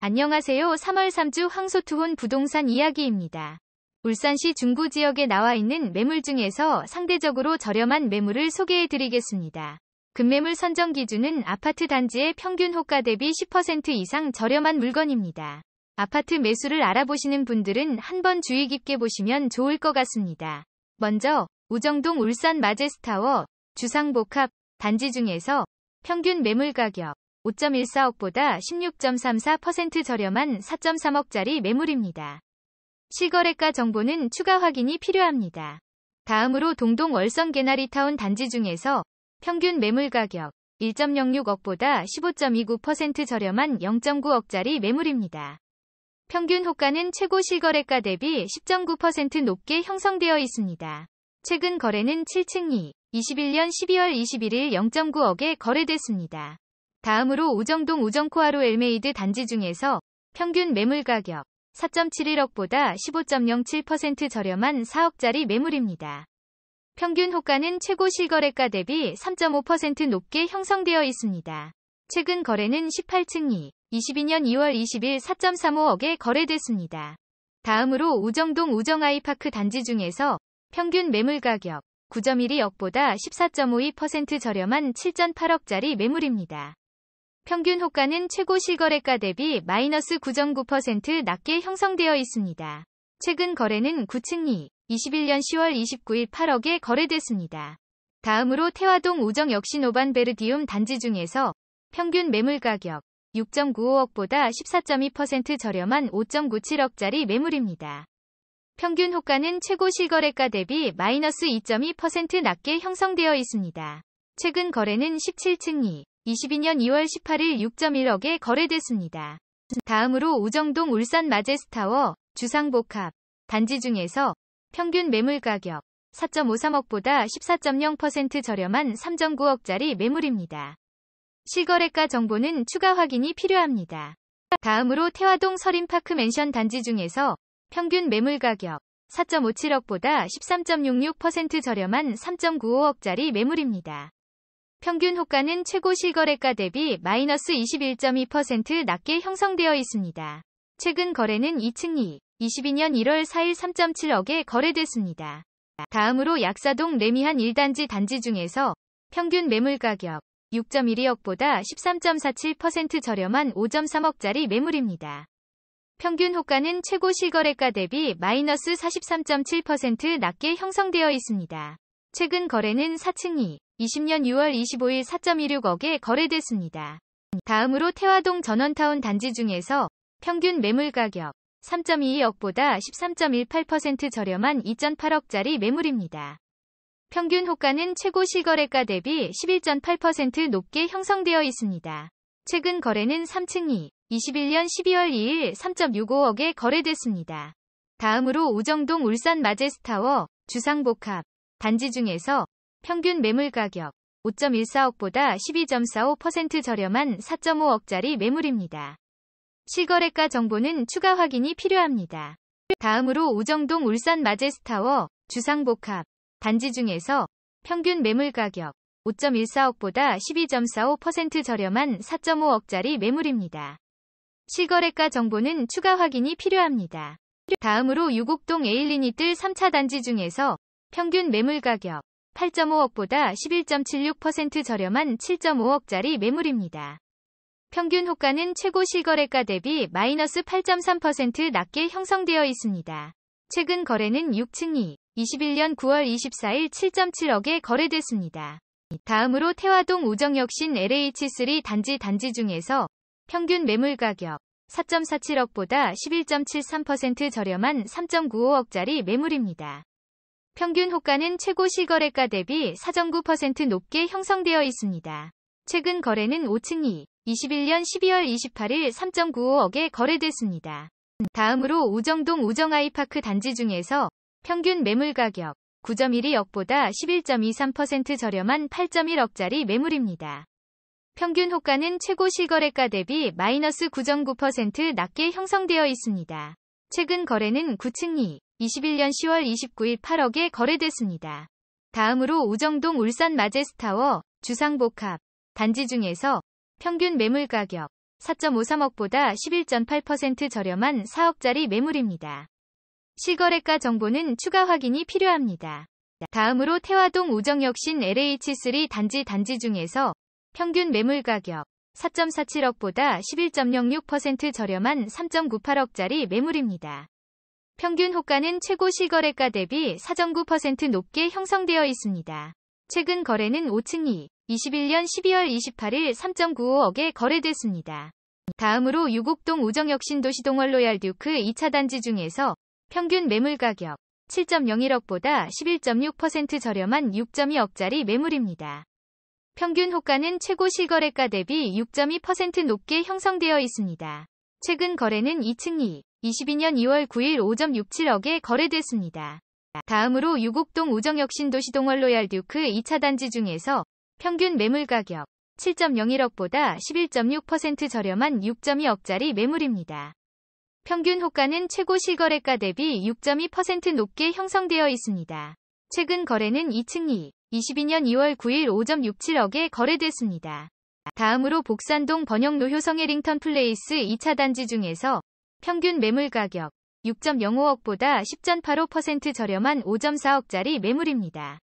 안녕하세요. 3월 3주 황소투혼 부동산 이야기입니다. 울산시 중구 지역에 나와 있는 매물 중에서 상대적으로 저렴한 매물을 소개해드리겠습니다. 급매물 선정 기준은 아파트 단지의 평균 호가 대비 10% 이상 저렴한 물건입니다. 아파트 매수를 알아보시는 분들은 한번 주의 깊게 보시면 좋을 것 같습니다. 먼저 우정동 울산 마제스타워 주상복합 단지 중에서 평균 매물 가격 5.14억보다 16.34% 저렴한 4.3억짜리 매물입니다. 실거래가 정보는 추가 확인이 필요합니다. 다음으로 동동 월성 개나리타운 단지 중에서 평균 매물 가격 1.06억보다 15.29% 저렴한 0.9억짜리 매물입니다. 평균 호가는 최고 실거래가 대비 10.9% 높게 형성되어 있습니다. 최근 거래는 7층이 21년 12월 21일 0.9억에 거래됐습니다. 다음으로 우정동 우정코아로 엘메이드 단지 중에서 평균 매물 가격 4.71억보다 15.07% 저렴한 4억짜리 매물입니다. 평균 호가는 최고 실거래가 대비 3.5% 높게 형성되어 있습니다. 최근 거래는 18층이 22년 2월 20일 4.35억에 거래됐습니다. 다음으로 우정동 우정아이파크 단지 중에서 평균 매물 가격 9.12억보다 14.52% 저렴한 7.8억짜리 매물입니다. 평균 호가는 최고 실거래가 대비 마이너스 9.9% 낮게 형성되어 있습니다. 최근 거래는 9층이 21년 10월 29일 8억에 거래됐습니다. 다음으로 태화동 우정 역시 노반베르디움 단지 중에서 평균 매물 가격 6.95억보다 14.2% 저렴한 5.97억짜리 매물입니다. 평균 호가는 최고 실거래가 대비 마이너스 2.2% 낮게 형성되어 있습니다. 최근 거래는 17층이 22년 2월 18일 6.1억에 거래됐습니다. 다음으로 우정동 울산 마제스타워 주상복합 단지 중에서 평균 매물 가격 4.53억보다 14.0% 저렴한 3.9억짜리 매물입니다. 실거래가 정보는 추가 확인이 필요합니다. 다음으로 태화동 서린파크 맨션 단지 중에서 평균 매물 가격 4.57억보다 13.66% 저렴한 3.95억짜리 매물입니다. 평균 호가는 최고 실거래가 대비 마이너스 21.2% 낮게 형성되어 있습니다. 최근 거래는 2층이 22년 1월 4일 3.7억에 거래됐습니다. 다음으로 약사동 레미한 1단지 단지 중에서 평균 매물 가격 6.12억보다 13.47% 저렴한 5.3억짜리 매물입니다. 평균 호가는 최고 실거래가 대비 마이너스 43.7% 낮게 형성되어 있습니다. 최근 거래는 4층이 20년 6월 25일 4.16억에 거래됐습니다. 다음으로 태화동 전원타운 단지 중에서 평균 매물 가격 3.22억보다 13.18% 저렴한 2.8억짜리 매물입니다. 평균 호가는 최고 실거래가 대비 11.8% 높게 형성되어 있습니다. 최근 거래는 3층이 21년 12월 2일 3.65억에 거래됐습니다. 다음으로 우정동 울산 마제스타워 주상복합 단지 중에서 평균 매물 가격 5.14억보다 12.45% 저렴한 4.5억짜리 매물입니다. 실거래가 정보는 추가 확인이 필요합니다. 다음으로 우정동 울산 마제스타워 주상복합 단지 중에서 평균 매물 가격 5.14억보다 12.45% 저렴한 4.5억짜리 매물입니다. 실거래가 정보는 추가 확인이 필요합니다. 다음으로 유곡동 에일리니뜰 3차 단지 중에서 평균 매물 가격 8.5억보다 11.76% 저렴한 7.5억짜리 매물입니다. 평균 호가는 최고 실거래가 대비 마이너스 8.3% 낮게 형성되어 있습니다. 최근 거래는 6층이 21년 9월 24일 7.7억에 거래됐습니다. 다음으로 태화동 우정혁신 LH3 단지 중에서 평균 매물 가격 4.47억보다 11.73% 저렴한 3.95억짜리 매물입니다. 평균 호가는 최고 실거래가 대비 4.9% 높게 형성되어 있습니다. 최근 거래는 5층이 21년 12월 28일 3.95억에 거래됐습니다. 다음으로 우정동 우정아이파크 단지 중에서 평균 매물 가격 9.12억보다 11.23% 저렴한 8.1억짜리 매물입니다. 평균 호가는 최고 실거래가 대비 마이너스 9.9% 낮게 형성되어 있습니다. 최근 거래는 9층이 21년 10월 29일 8억에 거래됐습니다. 다음으로 우정동 울산 마제스타워 주상복합 단지 중에서 평균 매물 가격 4.53억보다 11.8% 저렴한 4억짜리 매물입니다. 실거래가 정보는 추가 확인이 필요합니다. 다음으로 태화동 우정혁신 LH3 단지 중에서 평균 매물 가격 4.47억보다 11.06% 저렴한 3.98억짜리 매물입니다. 평균 호가는 최고 실거래가 대비 4.9% 높게 형성되어 있습니다. 최근 거래는 5층 21년 12월 28일 3.95억에 거래됐습니다. 다음으로 유곡동 우정혁신 도시동월 로얄 듀크 2차 단지 중에서 평균 매물 가격 7.01억보다 11.6% 저렴한 6.2억짜리 매물입니다. 평균 호가는 최고 실거래가 대비 6.2% 높게 형성되어 있습니다. 최근 거래는 2층 22년 2월 9일 5.67억에 거래됐습니다. 다음으로 유곡동 우정혁신 도시동월 로얄 듀크 2차 단지 중에서 평균 매물 가격 7.01억보다 11.6% 저렴한 6.2억짜리 매물입니다. 평균 호가는 최고 실거래가 대비 6.2% 높게 형성되어 있습니다. 최근 거래는 2층 22년 2월 9일 5.67억에 거래됐습니다. 다음으로 복산동 번영 노효성 해링턴 플레이스 2차 단지 중에서 평균 매물 가격 6.05억보다 10.85% 저렴한 5.4억짜리 매물입니다.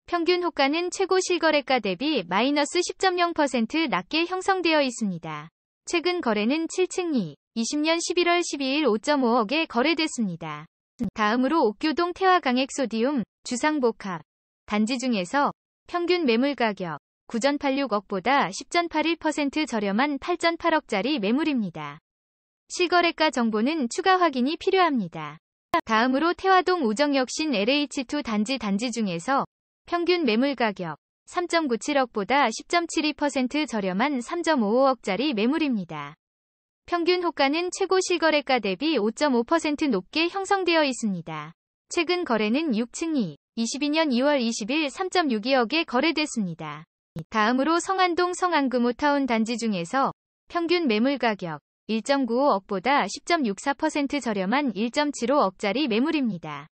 평균 호가는 최고 실거래가 대비 마이너스 10.0% 낮게 형성되어 있습니다. 최근 거래는 7층 20년 11월 12일 5.5억에 거래됐습니다. 다음으로 옥교동 태화강액소디움 주상복합 단지 중에서 평균 매물 가격 9.86억보다 10.81% 저렴한 8.8억짜리 매물입니다. 실거래가 정보는 추가 확인이 필요합니다. 다음으로 태화동 우정혁신 LH2 단지 중에서 평균 매물 가격 3.97억보다 10.72% 저렴한 3.55억짜리 매물입니다. 평균 호가는 최고 실거래가 대비 5.5% 높게 형성되어 있습니다. 최근 거래는 6층 22년 2월 20일 3.62억에 거래됐습니다. 다음으로 성안동 성안금호타운 단지 중에서 평균 매물 가격 1.95억보다 10.64% 저렴한 1.75억짜리 매물입니다.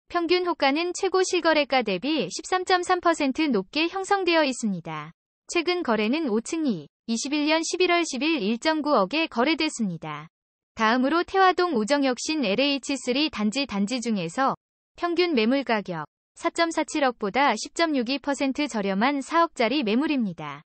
평균 호가는 최고 실거래가 대비 13.3% 높게 형성되어 있습니다. 최근 거래는 5층 21년 11월 10일 1.9억에 거래됐습니다. 다음으로 태화동 우정혁신 LH3 단지 중에서 평균 매물 가격 4.47억보다 10.62% 저렴한 4억짜리 매물입니다.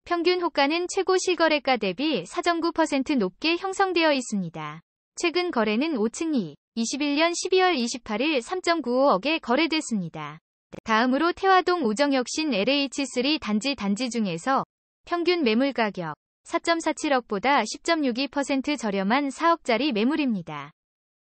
평균 호가는 최고 실거래가 대비 4.9% 높게 형성되어 있습니다. 최근 거래는 5층 21년 12월 28일 3.95억에 거래됐습니다. 다음으로 태화동 우정혁신 LH3 단지 중에서 평균 매물 가격 4.47억보다 10.62% 저렴한 4억짜리 매물입니다.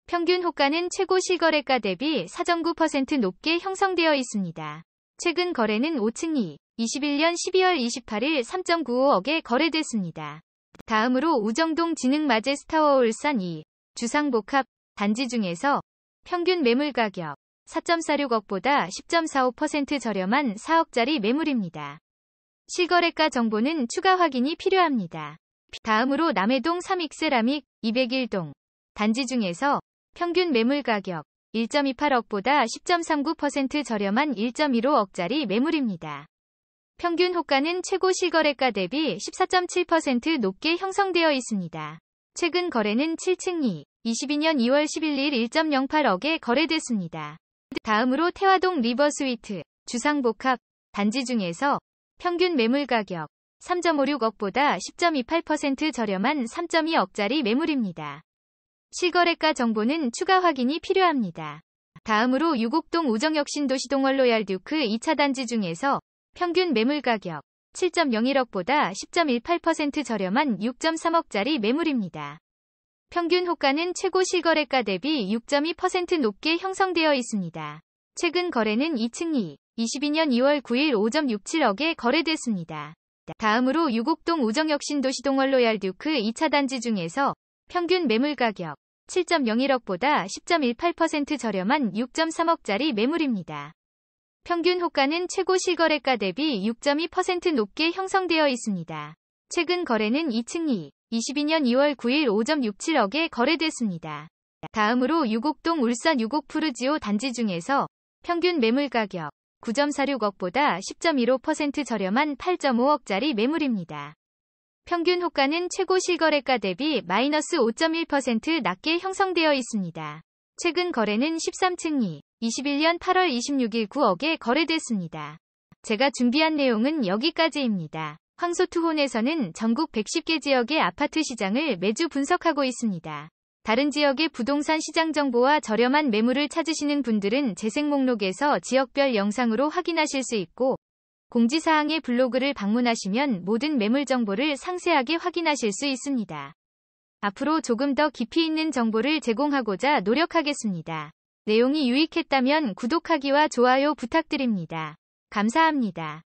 평균 호가는 최고 실거래가 대비 4.9% 높게 형성되어 있습니다. 최근 거래는 5층 21년 12월 28일 3.95억에 거래됐습니다. 다음으로 우정동 진흥 마제스타워 울산 2 주상복합 단지 중에서 평균 매물 가격 4.46억보다 10.45% 저렴한 4억짜리 매물입니다. 실거래가 정보는 추가 확인이 필요합니다. 다음으로 남해동 3익세라믹 201동 단지 중에서 평균 매물 가격 1.28억보다 10.39% 저렴한 1.15억짜리 매물입니다. 평균 호가는 최고 실거래가 대비 14.7% 높게 형성되어 있습니다. 최근 거래는 7층 22년 2월 11일 1.08억에 거래됐습니다. 다음으로 태화동 리버스위트 주상복합 단지 중에서 평균 매물 가격 3.56억보다 10.28% 저렴한 3.2억짜리 매물입니다. 실거래가 정보는 추가 확인이 필요합니다. 다음으로 유곡동 우정혁신 도시동월 로얄 듀크 2차 단지 중에서 평균 매물 가격 7.01억보다 10.18% 저렴한 6.3억짜리 매물입니다. 평균 호가는 최고 실거래가 대비 6.2% 높게 형성되어 있습니다. 최근 거래는 2층 22년 2월 9일 5.67억에 거래됐습니다. 다음으로 유곡동 우정혁신 도시동월 로얄 듀크 2차 단지 중에서 평균 매물 가격 7.01억보다 10.18% 저렴한 6.3억짜리 매물입니다. 평균 호가는 최고 실거래가 대비 6.2% 높게 형성되어 있습니다. 최근 거래는 2층 22년 2월 9일 5.67억에 거래됐습니다. 다음으로 유곡동 울산 유곡푸르지오 단지 중에서 평균 매물 가격 9.46억보다 10.15% 저렴한 8.5억짜리 매물입니다. 평균 호가는 최고 실거래가 대비 마이너스 5.1% 낮게 형성되어 있습니다. 최근 거래는 13층 21년 8월 26일 9억에 거래됐습니다. 제가 준비한 내용은 여기까지입니다. 황소투혼에서는 전국 110개 지역의 아파트 시장을 매주 분석하고 있습니다. 다른 지역의 부동산 시장 정보와 저렴한 매물을 찾으시는 분들은 재생 목록에서 지역별 영상으로 확인하실 수 있고, 공지사항의 블로그를 방문하시면 모든 매물 정보를 상세하게 확인하실 수 있습니다. 앞으로 조금 더 깊이 있는 정보를 제공하고자 노력하겠습니다. 내용이 유익했다면 구독하기와 좋아요 부탁드립니다. 감사합니다.